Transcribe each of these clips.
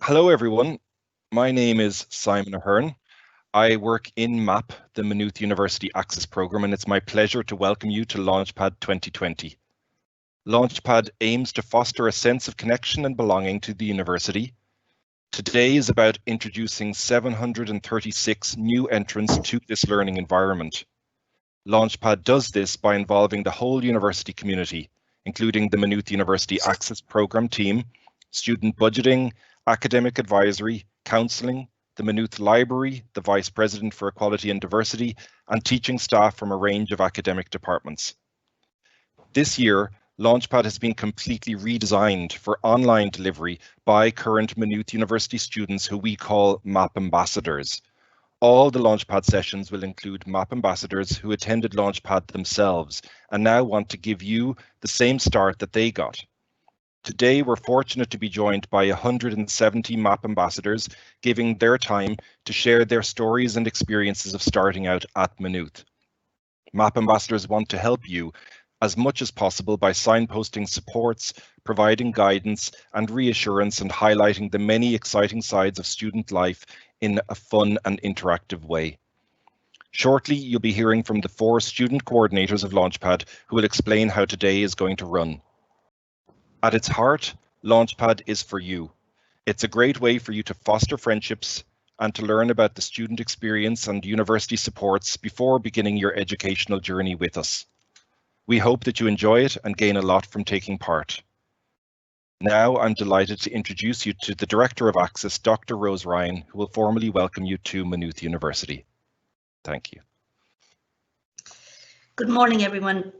Hello, everyone. My name is Simon Ahern. I work in MAP, the Maynooth University Access Programme, and it's my pleasure to welcome you to Launchpad 2020. Launchpad aims to foster a sense of connection and belonging to the university. Today is about introducing 736 new entrants to this learning environment. Launchpad does this by involving the whole university community, including the Maynooth University Access Programme team, student budgeting, academic advisory, counselling, the Maynooth Library, the Vice President for Equality and Diversity, and teaching staff from a range of academic departments. This year, Launchpad has been completely redesigned for online delivery by current Maynooth University students who we call MAP ambassadors. All the Launchpad sessions will include MAP ambassadors who attended Launchpad themselves and now want to give you the same start that they got. Today, we're fortunate to be joined by 170 MAP ambassadors giving their time to share their stories and experiences of starting out at Maynooth. MAP ambassadors want to help you as much as possible by signposting supports, providing guidance and reassurance, and highlighting the many exciting sides of student life in a fun and interactive way. Shortly, you'll be hearing from the 4 student coordinators of Launchpad who will explain how today is going to run. At its heart, Launchpad is for you. It's a great way for you to foster friendships and to learn about the student experience and university supports before beginning your educational journey with us. We hope that you enjoy it and gain a lot from taking part. Now I'm delighted to introduce you to the Director of Access, Dr. Rose Ryan, who will formally welcome you to Maynooth University. Thank you. Good morning, everyone.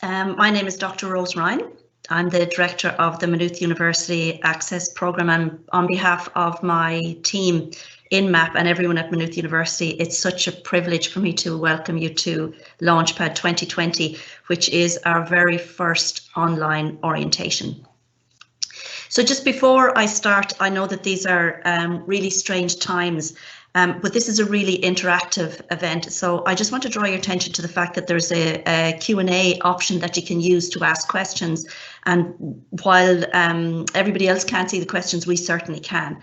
My name is Dr. Rose Ryan. I'm the Director of the Maynooth University Access Programme, and on behalf of my team in MAP and everyone at Maynooth University, it's such a privilege for me to welcome you to Launchpad 2020, which is our very first online orientation. So just before I start, I know that these are really strange times, but this is a really interactive event. So I just want to draw your attention to the fact that there's a Q&A option that you can use to ask questions. And while everybody else can't see the questions, we certainly can.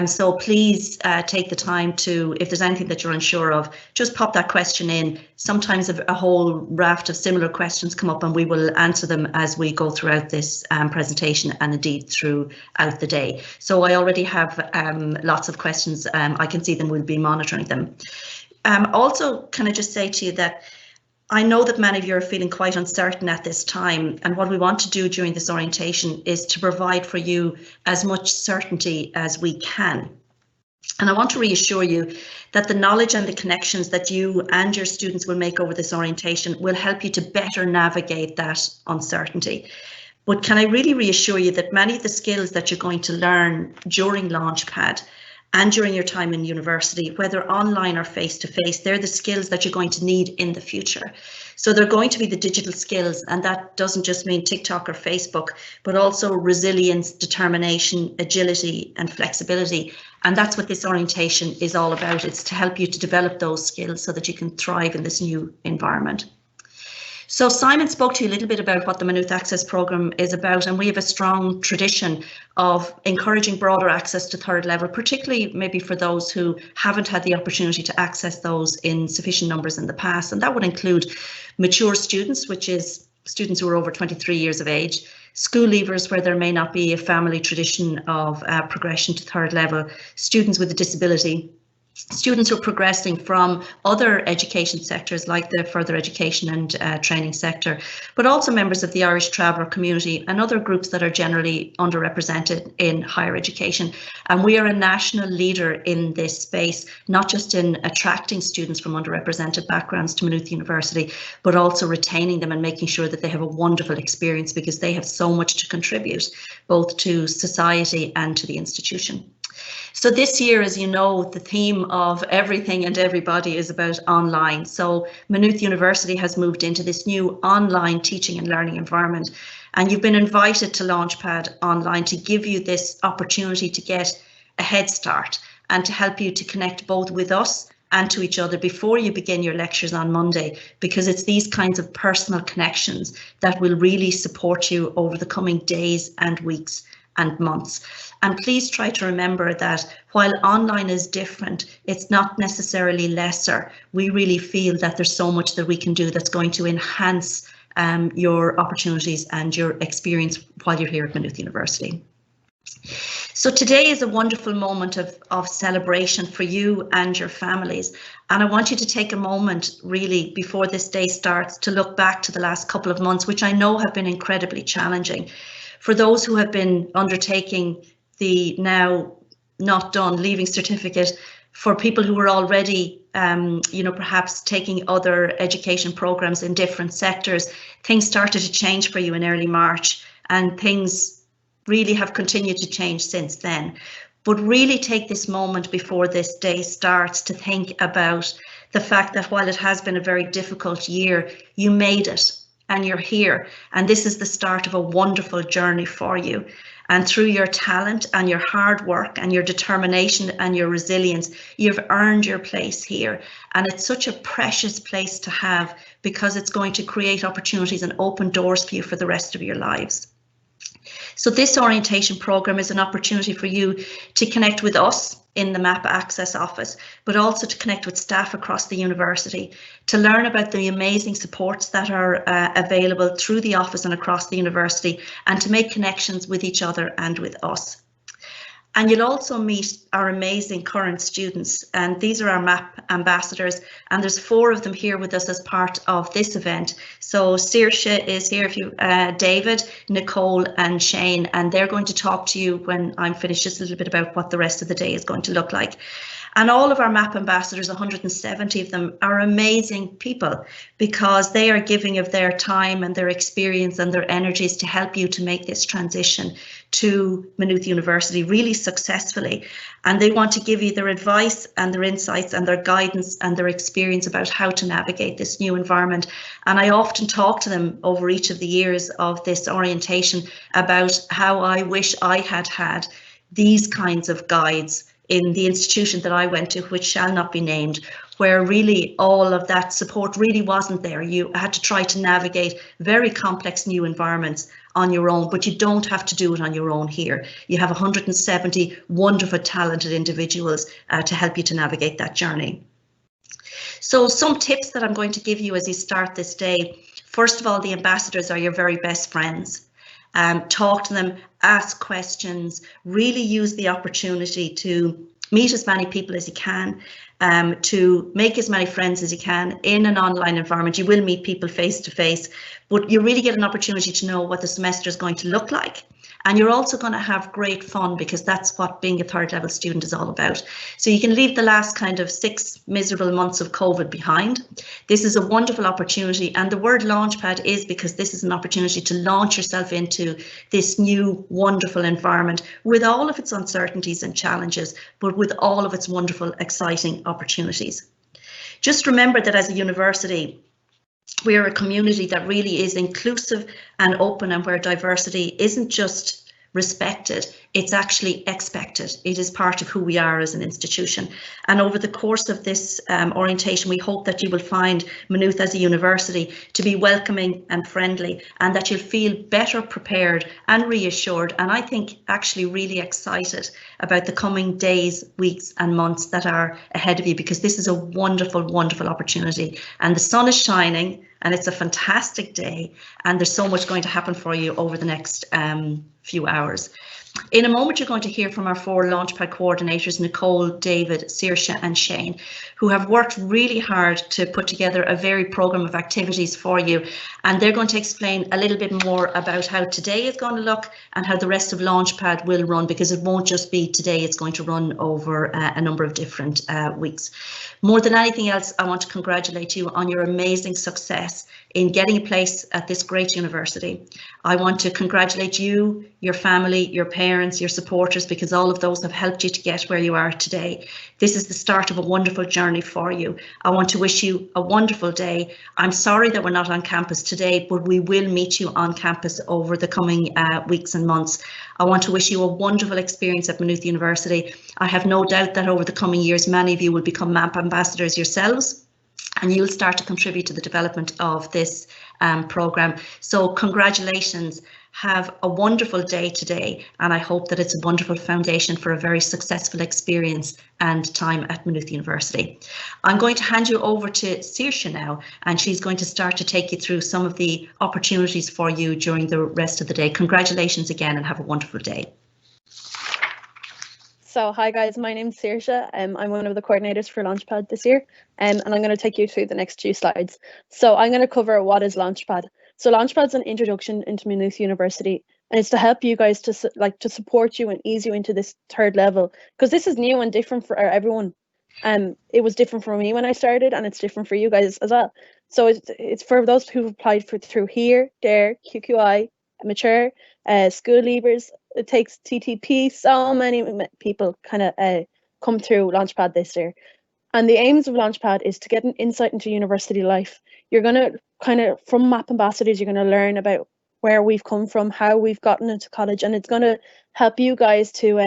So please take the time to, if there's anything that you're unsure of, just pop that question in. Sometimes a whole raft of similar questions come up and we will answer them as we go throughout this presentation and indeed throughout the day. So I already have lots of questions. I can see them, we'll be monitoring them. Also, can I just say to you that I know that many of you are feeling quite uncertain at this time, and what we want to do during this orientation is to provide for you as much certainty as we can. And I want to reassure you that the knowledge and the connections that you and your students will make over this orientation will help you to better navigate that uncertainty. But can I really reassure you that many of the skills that you're going to learn during Launchpad and during your time in university, whether online or face-to-face, they're the skills that you're going to need in the future. So they're going to be the digital skills, and that doesn't just mean TikTok or Facebook, but also resilience, determination, agility and flexibility. And that's what this orientation is all about. It's to help you to develop those skills so that you can thrive in this new environment. So Simon spoke to you a little bit about what the Maynooth Access Programme is about, and we have a strong tradition of encouraging broader access to third level, particularly maybe for those who haven't had the opportunity to access those in sufficient numbers in the past. And that would include mature students, which is students who are over 23 years of age, school leavers where there may not be a family tradition of progression to third level, students with a disability, students who are progressing from other education sectors like the further education and training sector, but also members of the Irish traveller community and other groups that are generally underrepresented in higher education. And we are a national leader in this space, not just in attracting students from underrepresented backgrounds to Maynooth University, but also retaining them and making sure that they have a wonderful experience, because they have so much to contribute both to society and to the institution. So this year, as you know, the theme of everything and everybody is about online. So Maynooth University has moved into this new online teaching and learning environment, and you've been invited to Launchpad Online to give you this opportunity to get a head start and to help you to connect both with us and to each other before you begin your lectures on Monday, because it's these kinds of personal connections that will really support you over the coming days and weeks and months. And please try to remember that while online is different, it's not necessarily lesser. We really feel that there's so much that we can do that's going to enhance your opportunities and your experience while you're here at Maynooth University. So today is a wonderful moment of celebration for you and your families. And I want you to take a moment really before this day starts to look back to the last couple of months, which I know have been incredibly challenging. For those who have been undertaking the now not done leaving certificate, for people who were already perhaps taking other education programs in different sectors, things started to change for you in early March, and things really have continued to change since then. But really take this moment before this day starts to think about the fact that while it has been a very difficult year, you made it and you're here. And this is the start of a wonderful journey for you. And through your talent and your hard work and your determination and your resilience, you've earned your place here. And it's such a precious place to have, because it's going to create opportunities and open doors for you for the rest of your lives. So this orientation programme is an opportunity for you to connect with us in the MAP Access office, but also to connect with staff across the university, to learn about the amazing supports that are available through the office and across the university, and to make connections with each other and with us. And you'll also meet our amazing current students, and these are our MAP ambassadors, and there's 4 of them here with us as part of this event. So Saoirse is here, David, Nicole and Shane, and they're going to talk to you when I'm finished just a little bit about what the rest of the day is going to look like. And all of our MAP ambassadors, 170 of them, are amazing people, because they are giving of their time and their experience and their energies to help you to make this transition to Maynooth University really successfully. And they want to give you their advice and their insights and their guidance and their experience about how to navigate this new environment. And I often talk to them over each of the years of this orientation about how I wish I had had these kinds of guides in the institution that I went to, which shall not be named, where really all of that support really wasn't there. You had to try to navigate very complex new environments on your own, but you don't have to do it on your own here. You have 170 wonderful, talented individuals to help you to navigate that journey. So some tips that I'm going to give you as you start this day. First of all, the ambassadors are your very best friends. Talk to them, ask questions, really use the opportunity to meet as many people as you can, to make as many friends as you can in an online environment. You will meet people face to face, but you really get an opportunity to know what the semester is going to look like. And you're also going to have great fun, because that's what being a 3rd level student is all about. So you can leave the last kind of 6 miserable months of COVID behind. This is a wonderful opportunity, and the word Launchpad is because this is an opportunity to launch yourself into this new wonderful environment with all of its uncertainties and challenges, but with all of its wonderful, exciting opportunities. Just remember that as a university, we are a community that really is inclusive and open, and where diversity isn't just respected, it's actually expected. It is part of who we are as an institution. And over the course of this orientation, we hope that you will find Maynooth as a university to be welcoming and friendly, and that you'll feel better prepared and reassured, and I think actually really excited about the coming days, weeks and months that are ahead of you, because this is a wonderful, wonderful opportunity, and the sun is shining and it's a fantastic day, and there's so much going to happen for you over the next few hours. In a moment, you're going to hear from our 4 Launchpad coordinators, Nicole, David, Saoirse and Shane, who have worked really hard to put together a varied programme of activities for you. And they're going to explain a little bit more about how today is going to look and how the rest of Launchpad will run, because it won't just be today, it's going to run over a number of different weeks. More than anything else, I want to congratulate you on your amazing success in getting a place at this great university. I want to congratulate you, your family, your parents, your supporters, because all of those have helped you to get where you are today. This is the start of a wonderful journey for you. I want to wish you a wonderful day. I'm sorry that we're not on campus today, but we will meet you on campus over the coming weeks and months. I want to wish you a wonderful experience at Maynooth University. I have no doubt that over the coming years, many of you will become MAP ambassadors yourselves, and you'll start to contribute to the development of this programme. So congratulations, Have a wonderful day today, and I hope that it's a wonderful foundation for a very successful experience and time at Maynooth University. I'm going to hand you over to Saoirse now, and she's going to start to take you through some of the opportunities for you during the rest of the day. Congratulations again, and have a wonderful day. So hi guys, my name's Saoirse. I'm one of the coordinators for Launchpad this year, and I'm going to take you through the next few slides. So I'm going to cover what is Launchpad. So Launchpad's an introduction into Maynooth University, and it's to help you guys to support you and ease you into this third level, because this is new and different for everyone. It was different for me when I started, and it's different for you guys as well. So it's for those who've applied through here, there, QQI, Mature, school leavers. It takes TTP. So many people kind of come through Launchpad this year. And the aims of Launchpad is to get an insight into university life. You're going to kind of, from MAP ambassadors, you're going to learn about where we've come from, how we've gotten into college, and it's going to help you guys to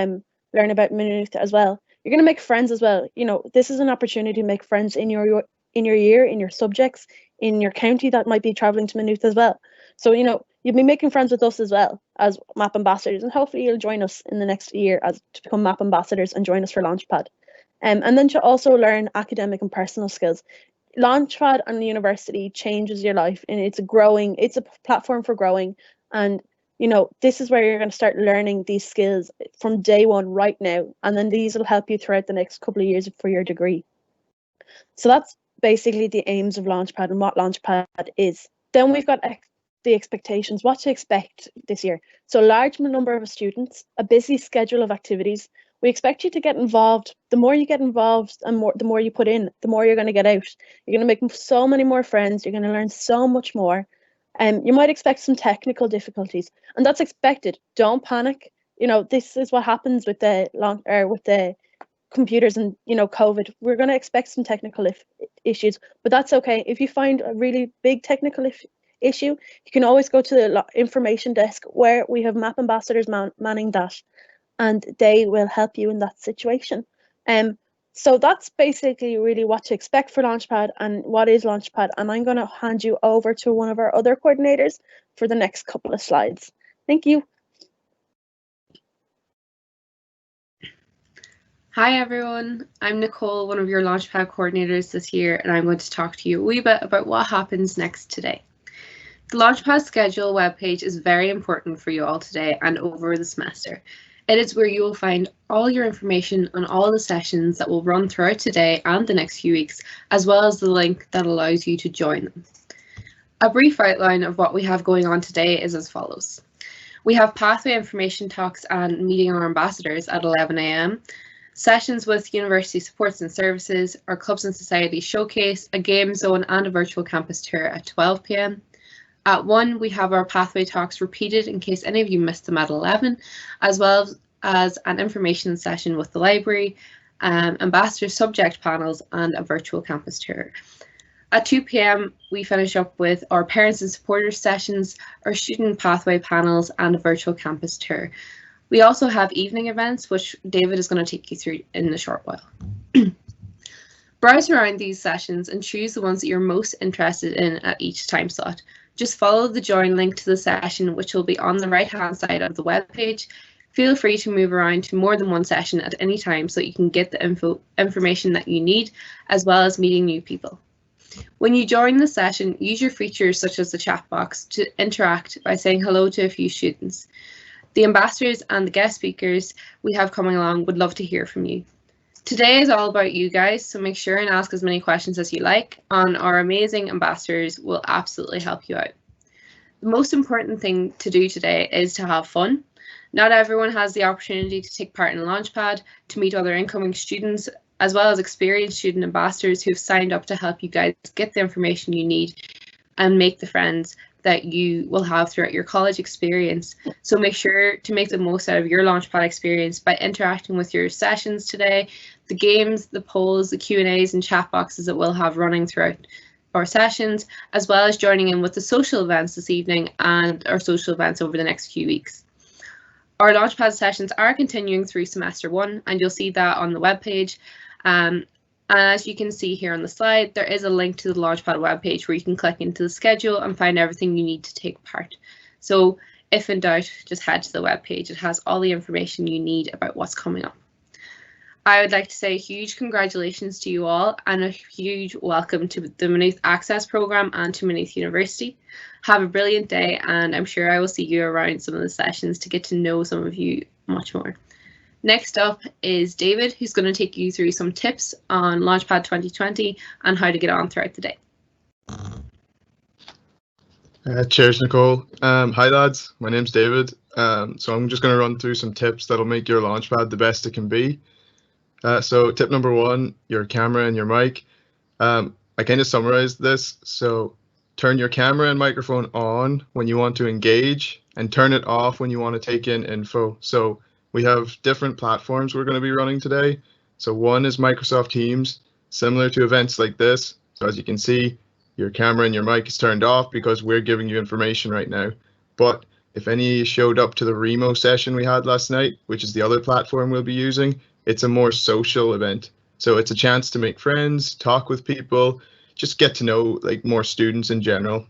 learn about Maynooth as well. You're going to make friends as well. You know, this is an opportunity to make friends in your year, in your subjects, in your county that might be traveling to Maynooth as well. So, you know, you'll be making friends with us as well as MAP ambassadors, and hopefully you'll join us in the next year to become MAP ambassadors and join us for Launchpad. And then to also learn academic and personal skills. Launchpad and the university changes your life, and it's a platform for growing. And, you know, this is where you're going to start learning these skills from day one right now. And then these will help you throughout the next couple of years for your degree. So that's basically the aims of Launchpad and what Launchpad is. Then we've got the expectations, what to expect this year. So large number of students, a busy schedule of activities. We expect you to get involved. The more you get involved and the more you put in, the more you're going to get out. You're going to make so many more friends. You're going to learn so much more. You might expect some technical difficulties, and that's expected. Don't panic. You know, this is what happens with the computers and, you know, COVID. We're going to expect some technical issues, but that's okay. If you find a really big technical issue, you can always go to the information desk where we have MAP ambassadors manning that, and they will help you in that situation. So that's basically really what to expect for Launchpad and what is Launchpad. And I'm going to hand you over to one of our other coordinators for the next couple of slides. Thank you. Hi everyone, I'm Nicole, one of your Launchpad coordinators this year, and I'm going to talk to you a wee bit about what happens next today. The Launchpad schedule webpage is very important for you all today and over the semester. It is where you will find all your information on all the sessions that will run throughout today and the next few weeks, as well as the link that allows you to join them. A brief outline of what we have going on today is as follows. We have pathway information talks and meeting our ambassadors at 11 AM, sessions with university supports and services, our clubs and societies showcase, a game zone and a virtual campus tour at 12 PM. At 1, we have our pathway talks repeated in case any of you missed them at 11, as well as an information session with the library, ambassador subject panels, and a virtual campus tour. At 2 PM, we finish up with our parents and supporters sessions, our student pathway panels, and a virtual campus tour. We also have evening events, which David is going to take you through in a short while. Browse around these sessions and choose the ones that you're most interested in at each time slot. Just follow the join link to the session, which will be on the right-hand side of the web page. Feel free to move around to more than one session at any time so that you can get the information that you need, as well as meeting new people. When you join the session, use your features such as the chat box to interact by saying hello to a few students. The ambassadors and the guest speakers we have coming along would love to hear from you. Today is all about you guys, so make sure and ask as many questions as you like, and our amazing ambassadors will absolutely help you out. The most important thing to do today is to have fun. Not everyone has the opportunity to take part in Launchpad, to meet other incoming students, as well as experienced student ambassadors who have signed up to help you guys get the information you need and make the friends that you will have throughout your college experience. So make sure to make the most out of your Launchpad experience by interacting with your sessions today, the games, the polls, the Q&As and chat boxes that we'll have running throughout our sessions, as well as joining in with the social events this evening and our social events over the next few weeks. Our Launchpad sessions are continuing through semester 1, and you'll see that on the webpage. And as you can see here on the slide, there is a link to the Launchpad webpage where you can click into the schedule and find everything you need to take part. So If in doubt, just head to the webpage. It has all the information you need about what's coming up. I would like to say a huge congratulations to you all and a huge welcome to the Maynooth Access Programme and to Maynooth University. Have a brilliant day, and I'm sure I will see you around some of the sessions to get to know some of you much more. Next up is David, who's going to take you through some tips on Launchpad 2020 and how to get on throughout the day. Cheers, Nicole. Hi lads, my name's David. So I'm just going to run through some tips that'll make your Launchpad the best it can be. So tip number 1, your camera and your mic. I kind of summarized this. So turn your camera and microphone on when you want to engage and turn it off when you want to take in info. So we have different platforms we're going to be running today. So one is Microsoft Teams, similar to events like this. So as you can see, your camera and your mic is turned off because we're giving you information right now. But if any showed up to the Remo session we had last night, which is the other platform we'll be using, it's a more social event. So it's a chance to make friends, talk with people, just get to know like more students in general.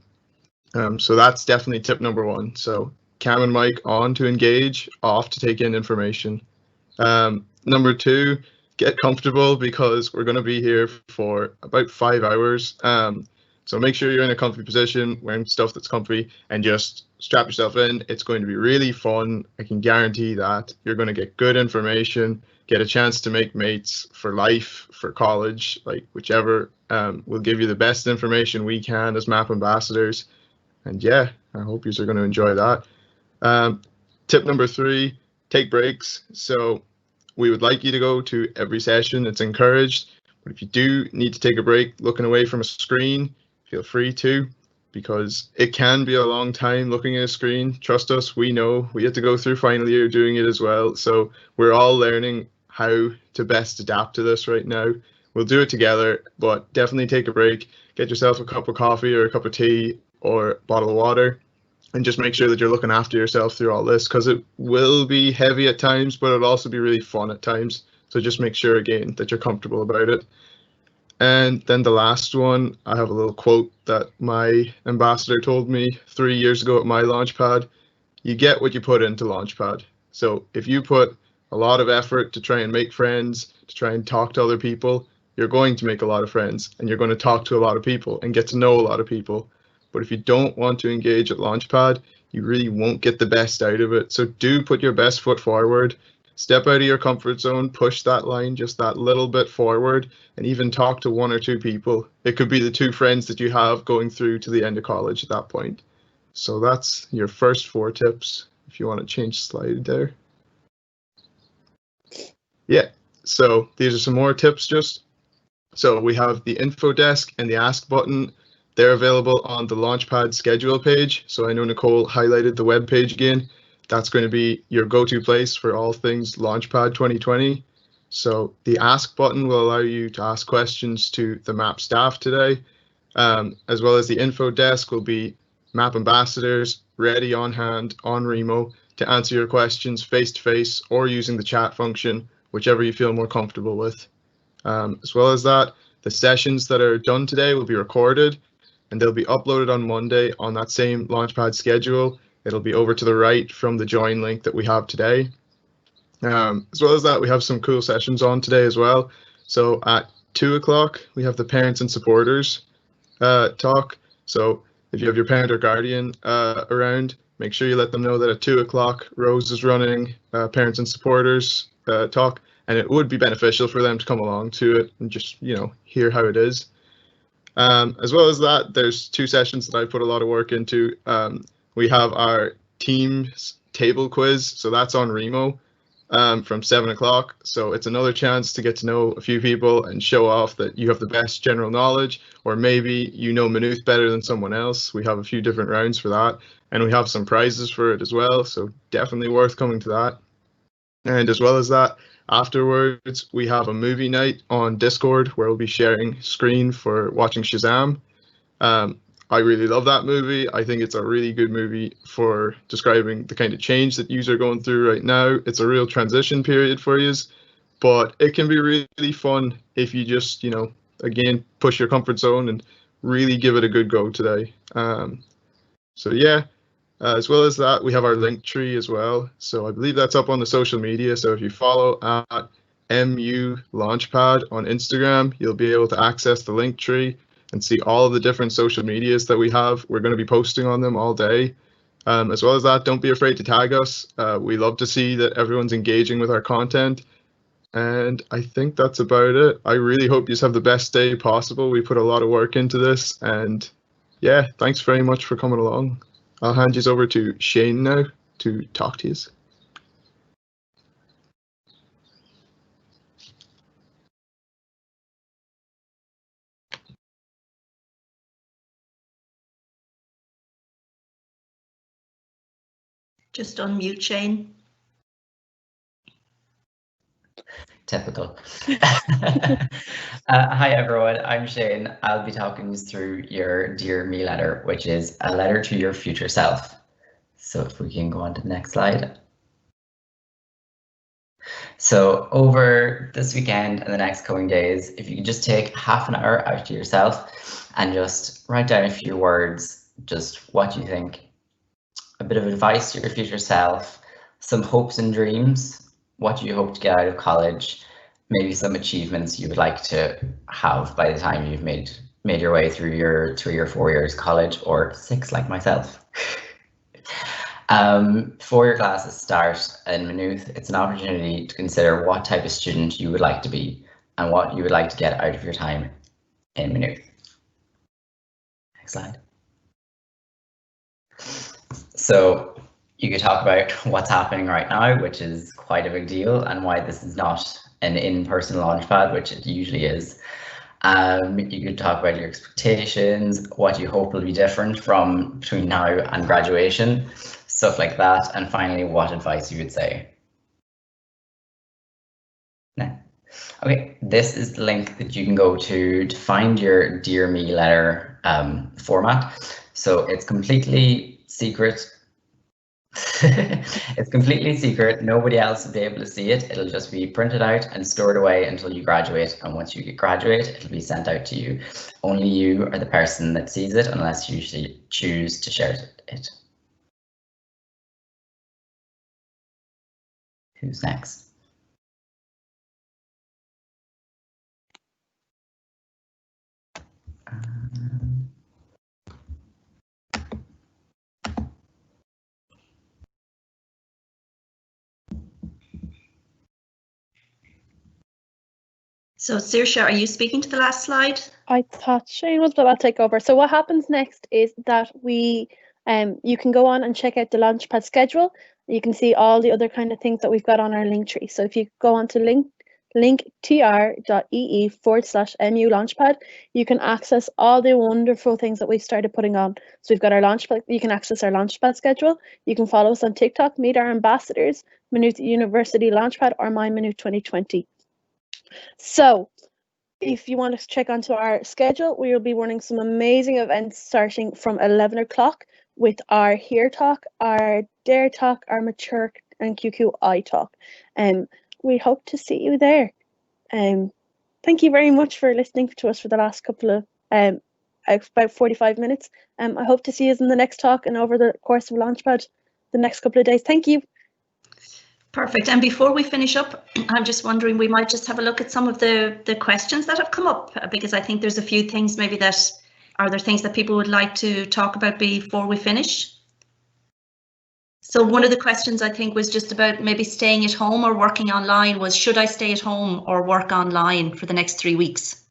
So that's definitely tip number 1. So cam and mic on to engage, off to take in information. Number 2, get comfortable because we're going to be here for about 5 hours. So make sure you're in a comfy position, wearing stuff that's comfy, and just strap yourself in. It's going to be really fun. I can guarantee that you're going to get good information, get a chance to make mates for life, for college, like whichever. We'll give you the best information we can as MAP ambassadors. And yeah, I hope you are going to enjoy that. Tip number 3, take breaks. So we would like you to go to every session. It's encouraged. But if you do need to take a break looking away from a screen, feel free to, because it can be a long time looking at a screen. Trust us, we know. We had to go through final year doing it as well. So we're all learning how to best adapt to this right now. We'll do it together, but definitely take a break. Get yourself a cup of coffee or a cup of tea or a bottle of water, and just make sure that you're looking after yourself through all this, because it will be heavy at times, but it'll also be really fun at times. So just make sure, again, that you're comfortable about it. And then the last one, I have a little quote that my ambassador told me 3 years ago at my Launchpad. You get what you put into Launchpad. So if you put a lot of effort to try and make friends, to try and talk to other people, you're going to make a lot of friends and you're going to talk to a lot of people and get to know a lot of people. But if you don't want to engage at Launchpad, you really won't get the best out of it. So do put your best foot forward. Step out of your comfort zone, push that line just that little bit forward, and even talk to 1 or 2 people. It could be the 2 friends that you have going through to the end of college at that point. So that's your first 4 tips. If you want to change slide there. Yeah, so these are some more tips just. So we have the info desk and the ask button. They're available on the Launchpad schedule page. So I know Nicole highlighted the web page again. That's going to be your go-to place for all things Launchpad 2020. So the ask button will allow you to ask questions to the MAP staff today, as well as the info desk will be MAP ambassadors ready on hand on Remo to answer your questions face-to-face or using the chat function, whichever you feel more comfortable with. As well as that, the sessions that are done today will be recorded and they'll be uploaded on Monday on that same Launchpad schedule. It'll be over to the right from the join link that we have today. As well as that, we have some cool sessions on today as well. So at 2 o'clock, we have the parents and supporters talk. So if you have your parent or guardian around, make sure you let them know that at 2 o'clock, Rose is running parents and supporters talk, and it would be beneficial for them to come along to it and just, you know, hear how it is. As well as that, there's 2 sessions that I put a lot of work into. We have our Teams table quiz, so that's on Remo from 7 o'clock. So it's another chance to get to know a few people and show off that you have the best general knowledge, or maybe you know Maynooth better than someone else. We have a few different rounds for that, and we have some prizes for it as well, so definitely worth coming to that. And as well as that, afterwards, we have a movie night on Discord where we'll be sharing screen for watching Shazam. I really love that movie. I think it's a really good movie for describing the kind of change that yous are going through right now. It's a real transition period for yous, but it can be really fun if you just, you know, again, push your comfort zone and really give it a good go today. So yeah, As well as that, we have our link tree as well. So I believe that's up on the social media. So if you follow at MU Launchpad on Instagram, you'll be able to access the link tree and see all of the different social medias that we have. We're going to be posting on them all day. As well as that, don't be afraid to tag us. We love to see that everyone's engaging with our content. And I think that's about it. I really hope you have the best day possible. We put a lot of work into this, and yeah, thanks very much for coming along. I'll hand you over to Shane now to talk to you. Just unmute Shane. Typical. Hi everyone, I'm Shane. I'll be talking you through your Dear Me letter, which is a letter to your future self. So if we can go on to the next slide. So over this weekend and the next coming days, if you could just take half an hour out to yourself and just write down a few words, just what you think, a bit of advice to your future self, some hopes and dreams, what you hope to get out of college, maybe some achievements you would like to have by the time you've made your way through your 3 or 4 years college, or 6 like myself. Before your classes start in Maynooth, it's an opportunity to consider what type of student you would like to be and what you would like to get out of your time in Maynooth. Next slide. So you could talk about what's happening right now, which is quite a big deal, and why this is not an in-person Launchpad, which it usually is. You could talk about your expectations, what you hope will be different from between now and graduation, stuff like that, and finally, what advice you would say. No. Okay, this is the link that you can go to find your Dear Me letter format. So it's completely secret. It's completely secret. Nobody else will be able to see it. It'll just be printed out and stored away until you graduate. And once you graduate, it'll be sent out to you. Only you are the person that sees it unless you choose to share it. Who's next? So Saoirse, are you speaking to the last slide? I thought Shane was about to take over. So what happens next is that we, you can go on and check out the Launchpad schedule. You can see all the other kind of things that we've got on our link tree. So if you go on to linktr.ee/MU Launchpad, you can access all the wonderful things that we've started putting on. So we've got our Launchpad, you can access our Launchpad schedule. You can follow us on TikTok, meet our ambassadors, Maynooth University Launchpad or My Maynooth 2020. So if you want to check onto our schedule, we will be running some amazing events starting from 11 o'clock with our Here Talk, our Dare Talk, our Mature and QQI Talk. We hope to see you there. Thank you very much for listening to us for the last couple of, about 45 minutes. I hope to see you in the next talk and over the course of Launchpad the next couple of days. Thank you. Perfect. And before we finish up, I'm just wondering, we might just have a look at some of the questions that have come up, because I think there's a few things maybe that, are there things that people would like to talk about before we finish? So one of the questions I think was just about maybe staying at home or working online, was should I stay at home or work online for the next 3 weeks?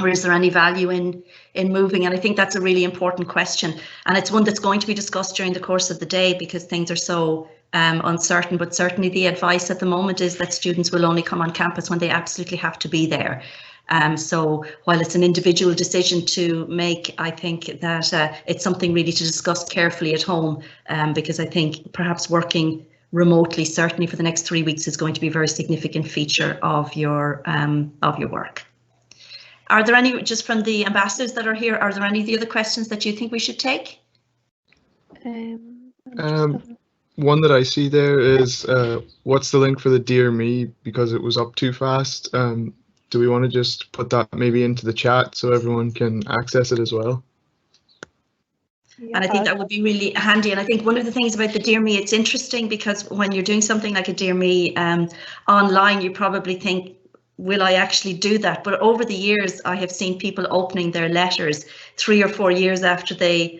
Or is there any value in moving? And I think that's a really important question. And it's one that's going to be discussed during the course of the day because things are so uncertain, but certainly the advice at the moment is that students will only come on campus when they absolutely have to be there. So while it's an individual decision to make, I think that it's something really to discuss carefully at home, because I think perhaps working remotely, certainly for the next 3 weeks, is going to be a very significant feature of your work. Are there any, just from the ambassadors that are here, are there any of the other questions that you think we should take? One that I see there is, what's the link for the Dear Me, because it was up too fast. Do we want to just put that maybe into the chat so everyone can access it as well? And I think that would be really handy. And I think one of the things about the Dear Me, it's interesting because when you're doing something like a Dear Me online, you probably think, will I actually do that? But over the years, I have seen people opening their letters 3 or 4 years after they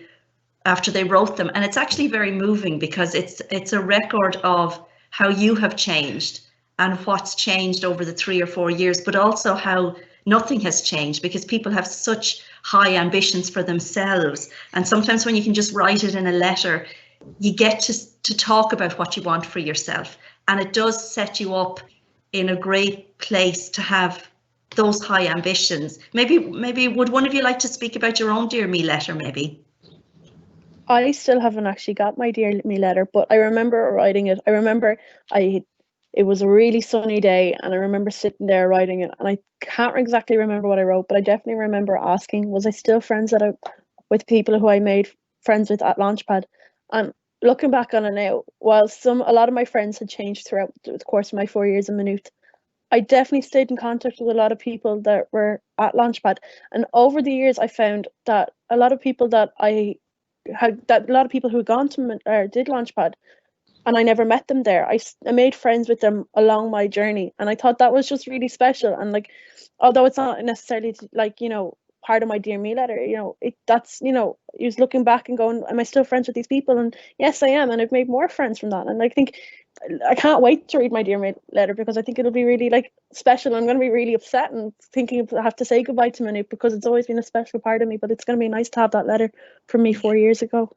wrote them. And it's actually very moving because it's a record of how you have changed and what's changed over the 3 or 4 years, but also how nothing has changed because people have such high ambitions for themselves. And sometimes when you can just write it in a letter, you get to talk about what you want for yourself. And it does set you up in a great place to have those high ambitions. Maybe would one of you like to speak about your own Dear Me letter, maybe? I still haven't actually got my Dear Me letter, but I remember writing it. I remember it was a really sunny day and I remember sitting there writing it, and I can't exactly remember what I wrote, but I definitely remember asking, was I still friends with people who I made friends with at Launchpad? And looking back on it now, while a lot of my friends had changed throughout the course of my 4 years in Maynooth, I definitely stayed in contact with a lot of people that were at Launchpad. And over the years, I found that a lot of people who had gone to or did Launchpad, and I never met them there. I made friends with them along my journey, and I thought that was just really special. And like, although it's not necessarily like, you know, part of my Dear Me letter, you know, that's, you know, he was looking back and going, am I still friends with these people? And yes, I am, and I've made more friends from that. And I think I can't wait to read my Dear Me letter because I think it'll be really like special. I'm going to be really upset and thinking I have to say goodbye to Maynooth because it's always been a special part of me. But it's going to be nice to have that letter from me 4 years ago.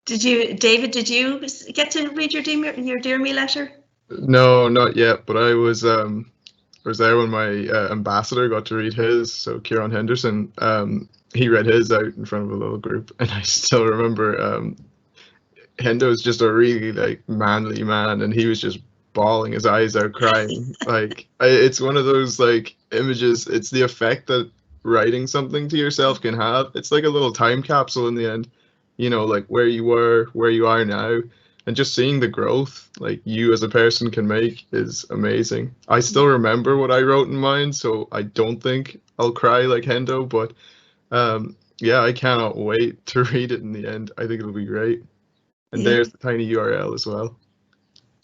David, did you get to read your Dear Me letter? No, not yet, but I was there when my ambassador got to read his. So Kieran Henderson, he read his out in front of a little group, and I still remember Hendo's just a really like manly man, and he was just bawling his eyes out, crying. Like it's one of those like images. It's the effect that writing something to yourself can have. It's like a little time capsule in the end. You know, like where you were, where you are now, and just seeing the growth like you as a person can make is amazing. I still remember what I wrote in mine, so I don't think I'll cry like Hendo, but yeah, I cannot wait to read it in the end. I think it'll be great. And there's the tiny URL as well.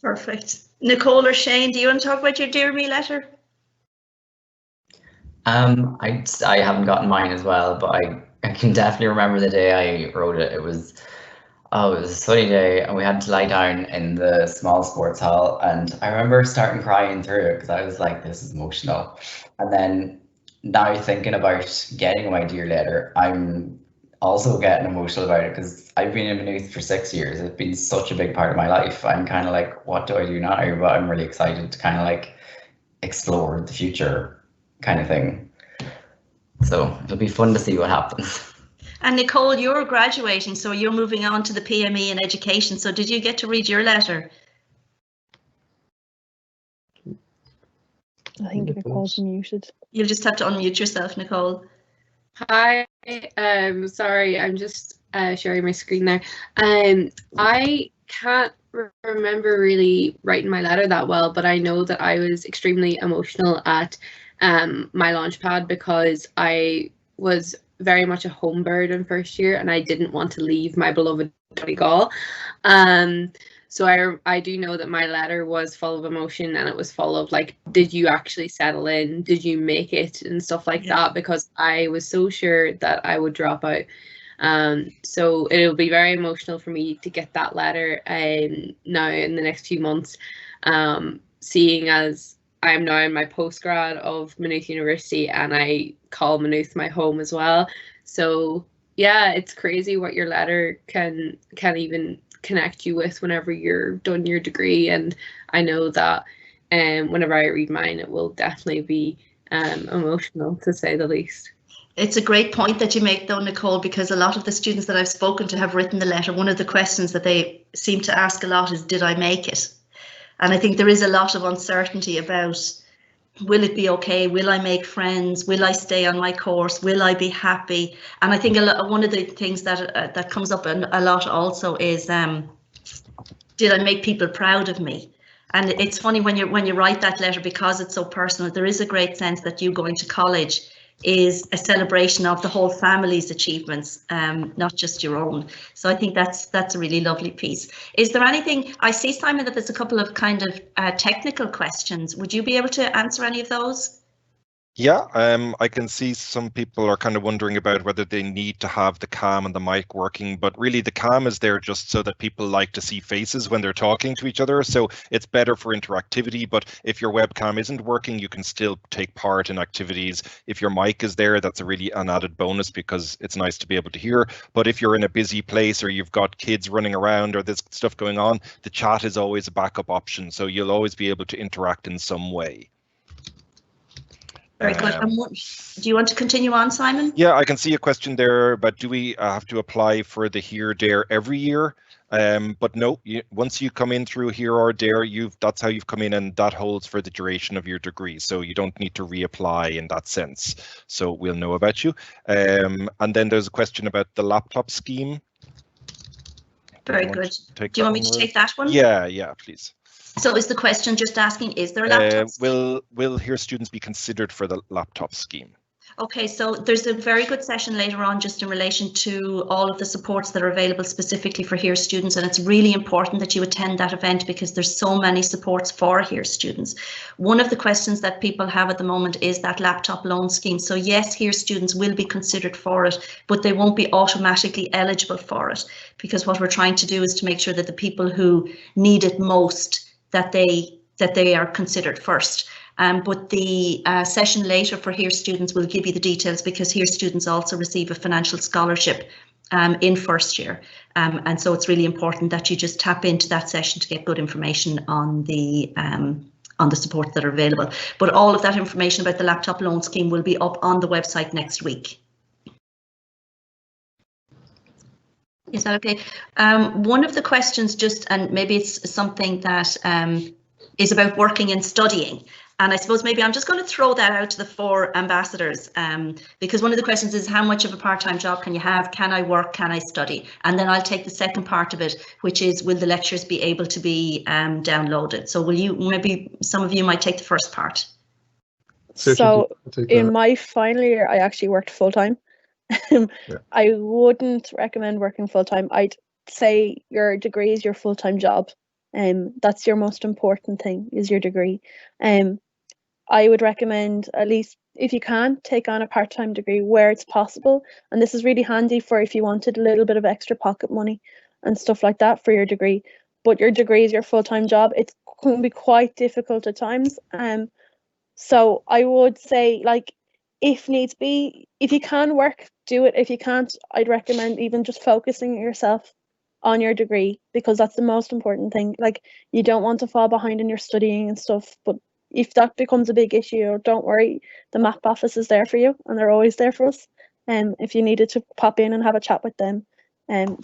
Perfect. Nicole or Shane, do you want to talk about your Dear Me letter? I haven't gotten mine as well, but I can definitely remember the day I wrote it. It was a sunny day and we had to lie down in the small sports hall, and I remember starting crying through it because I was like, this is emotional. And then now thinking about getting my Dear letter, I'm also getting emotional about it because I've been in Maynooth for 6 years. It's been such a big part of my life. I'm kind of like, what do I do now? But I'm really excited to kind of like explore the future kind of thing. So it'll be fun to see what happens. And Nicole, you're graduating, so you're moving on to the PME in education. So did you get to read your letter? I think Nicole's muted. You'll just have to unmute yourself, Nicole. Hi, sorry, I'm just sharing my screen there. I can't remember really writing my letter that well, but I know that I was extremely emotional at my Launchpad because I was very much a home bird in first year and I didn't want to leave my beloved Donegal. So I do know that my letter was full of emotion, and it was full of like, did you actually settle in? Did you make it? And stuff like that, because I was so sure that I would drop out. So it'll be very emotional for me to get that letter now in the next few months, seeing as I'm now in my postgrad of Maynooth University and I call Maynooth my home as well. So yeah, it's crazy what your letter can even connect you with whenever you're done your degree. And I know that whenever I read mine, it will definitely be emotional, to say the least. It's a great point that you make though, Nicole, because a lot of the students that I've spoken to have written the letter. One of the questions that they seem to ask a lot is, did I make it? And I think there is a lot of uncertainty about, will it be okay? Will I make friends? Will I stay on my course? Will I be happy? And I think one of the things that comes up a lot also is, did I make people proud of me? And it's funny when you write that letter, because it's so personal, there is a great sense that you going to college is a celebration of the whole family's achievements, not just your own. So I think that's a really lovely piece. Is there anything, I see, Simon, that there's a couple of kind of technical questions. Would you be able to answer any of those? Yeah, I can see some people are kind of wondering about whether they need to have the cam and the mic working, but really the cam is there just so that people like to see faces when they're talking to each other. So it's better for interactivity, but if your webcam isn't working, you can still take part in activities. If your mic is there, that's really an added bonus because it's nice to be able to hear. But if you're in a busy place or you've got kids running around or there's stuff going on, the chat is always a backup option. So you'll always be able to interact in some way. Very good. Do you want to continue on, Simon? Yeah, I can see a question there, but do we have to apply for the Here Dare every year? But no, once you come in through Here or Dare, that's how you've come in, and that holds for the duration of your degree. So you don't need to reapply in that sense. So we'll know about you. And then there's a question about the laptop scheme. Very good. Do you want me to take that one? Yeah, please. So is the question just asking, is there a laptop scheme? Will Here students be considered for the laptop scheme? Okay, so there's a very good session later on just in relation to all of the supports that are available specifically for Here students, and it's really important that you attend that event because there's so many supports for Here students. One of the questions that people have at the moment is that laptop loan scheme. So yes, Here students will be considered for it, but they won't be automatically eligible for it, because what we're trying to do is to make sure that the people who need it most, that they are considered first. But the session later for Here students will give you the details, because Here students also receive a financial scholarship in first year. And so it's really important that you just tap into that session to get good information on the supports that are available. But all of that information about the laptop loan scheme will be up on the website next week. Is that okay? One of the questions and maybe it's something that is about working and studying. And I suppose maybe I'm just going to throw that out to the 4 ambassadors, because one of the questions is, how much of a part-time job can you have? Can I work? Can I study? And then I'll take the second part of it, which is, will the lectures be able to be downloaded? So maybe some of you might take the first part. So in my final year, I actually worked full-time. I wouldn't recommend working full-time. I'd say your degree is your full-time job. That's your most important thing, is your degree. I would recommend, at least if you can, take on a part-time degree where it's possible. And this is really handy for if you wanted a little bit of extra pocket money and stuff like that for your degree. But your degree is your full-time job. It can be quite difficult at times. So I would say, like, if needs be, if you can work, do it. If you can't, I'd recommend even just focusing yourself on your degree, because that's the most important thing. Like, you don't want to fall behind in your studying and stuff, but if that becomes a big issue, don't worry, the MAP office is there for you, and they're always there for us. If you needed to pop in and have a chat with them,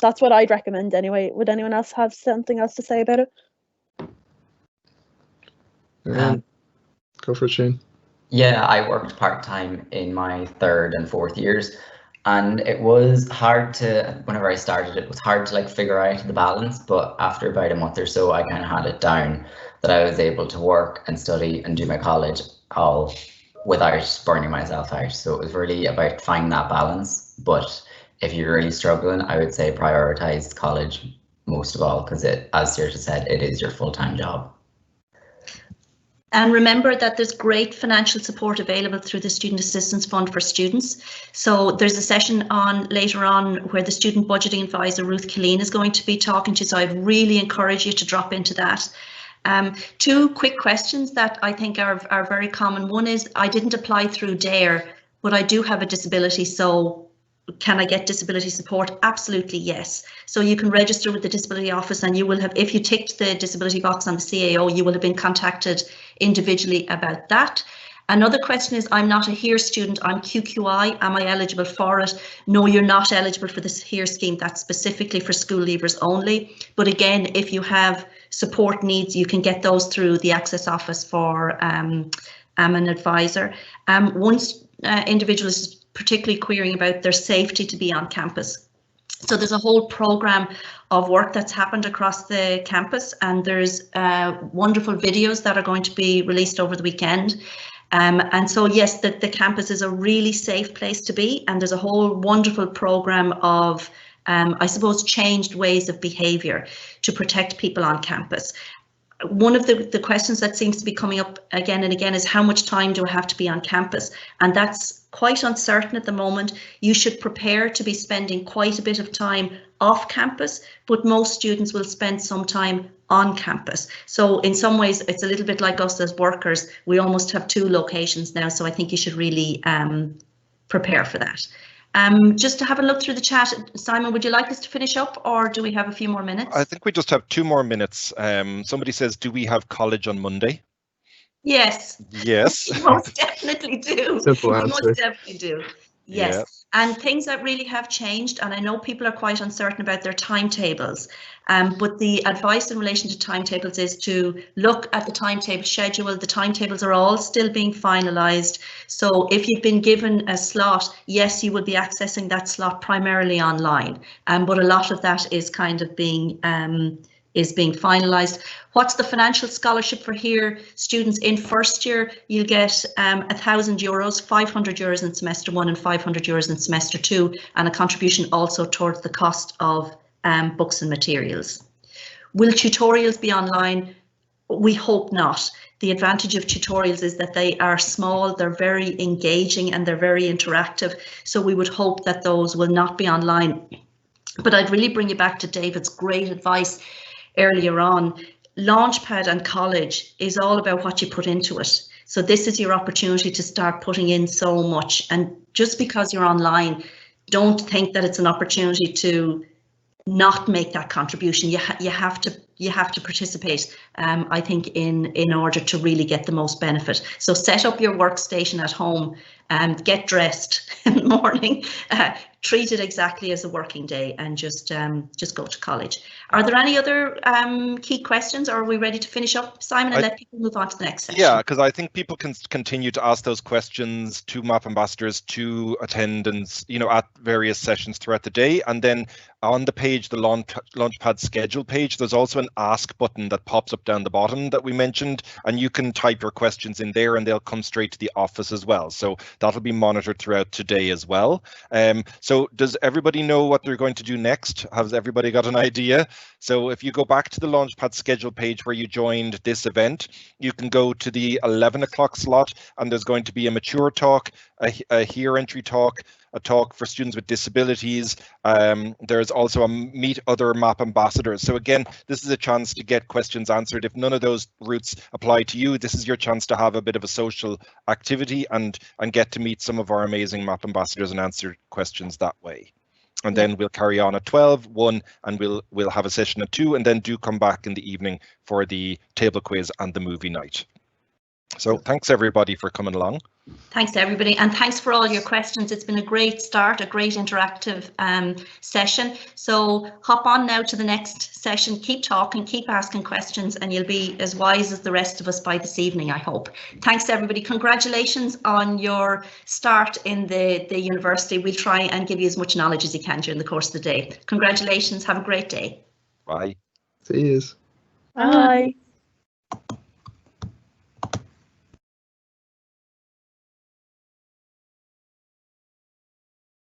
that's what I'd recommend anyway. Would anyone else have something else to say about it? Go for it, Shane. Yeah, I worked part-time in my 3rd and 4th years, and it was hard to, whenever I started, it was hard to like figure out the balance, but after about a month or so, I kind of had it down that I was able to work and study and do my college all without burning myself out. So it was really about finding that balance. But if you're really struggling, I would say prioritize college most of all, because it, as Saoirse said, it is your full-time job. And remember that there's great financial support available through the Student Assistance Fund for students. So there's a session on later on where the Student Budgeting Advisor, Ruth Killeen, is going to be talking to you. So I'd really encourage you to drop into that. 2 quick questions that I think are very common. One is, I didn't apply through DARE, but I do have a disability, so can I get disability support? Absolutely, yes. So you can register with the Disability Office, and you will have, if you ticked the disability box on the CAO, you will have been contacted individually about that. Another question is, I'm not a HERE student, I'm QQI, am I eligible for it? No, you're not eligible for this HERE scheme. That's specifically for school leavers only. But again, if you have support needs, you can get those through the Access Office for an advisor. Once individuals is particularly querying about their safety to be on campus. So there's a whole program of work that's happened across the campus, and there's wonderful videos that are going to be released over the weekend. And so, yes, the campus is a really safe place to be, and there's a whole wonderful program of, I suppose, changed ways of behaviour to protect people on campus. One of the questions that seems to be coming up again and again is how much time do I have to be on campus? And that's quite uncertain at the moment. You should prepare to be spending quite a bit of time off campus, but most students will spend some time on campus. So in some ways, it's a little bit like us as workers. We almost have two locations now, so I think you should really prepare for that. Just to have a look through the chat, Simon, would you like us to finish up, or do we have a few more minutes? I think we just have 2 more minutes. Somebody says, do we have college on Monday? Yes. Yes. We most definitely do. Simple answer. We most definitely do. Yes. Yeah. And things that really have changed, and I know people are quite uncertain about their timetables, but the advice in relation to timetables is to look at the timetable schedule. The timetables are all still being finalised. So if you've been given a slot, yes, you will be accessing that slot primarily online, but a lot of that is kind of being finalised. What's the financial scholarship for here? Students in first year, you'll get €1,000, 500 euros in semester 1 and 500 euros in semester 2, and a contribution also towards the cost of books and materials. Will tutorials be online? We hope not. The advantage of tutorials is that they are small, they're very engaging, and they're very interactive. So we would hope that those will not be online. But I'd really bring you back to David's great advice earlier on. Launchpad and college is all about what you put into it. So this is your opportunity to start putting in so much. And just because you're online, don't think that it's an opportunity to not make that contribution. You have to participate, I think, in order to really get the most benefit. So set up your workstation at home and get dressed in the morning, treat it exactly as a working day, and just go to college. Are there any other key questions, or are we ready to finish up, Simon, and let people move on to the next section? Yeah, because I think people can continue to ask those questions to MAP ambassadors, to attendants, at various sessions throughout the day. And then on the page, the Launchpad schedule page, there's also an ask button that pops up down the bottom that we mentioned, and you can type your questions in there and they'll come straight to the office as well. So that'll be monitored throughout today as well. So does everybody know what they're going to do next? Has everybody got an idea? So if you go back to the Launchpad schedule page where you joined this event, you can go to the 11 o'clock slot, and there's going to be a mature talk, a here entry talk, a talk for students with disabilities. There's also a meet other MAP ambassadors. So again, this is a chance to get questions answered. If none of those routes apply to you, this is your chance to have a bit of a social activity and get to meet some of our amazing MAP ambassadors and answer questions that way. And then we'll carry on at 12, 1, and we'll have a session at 2, and then do come back in the evening for the table quiz and the movie night. So thanks everybody for coming along. Thanks to everybody, and thanks for all your questions. It's been a great start, a great interactive session. So hop on now to the next session, keep talking, keep asking questions, and you'll be as wise as the rest of us by this evening, I hope. Thanks to everybody. Congratulations on your start in the university. We'll try and give you as much knowledge as you can during the course of the day. Congratulations. Have a great day. Bye. See you. Bye.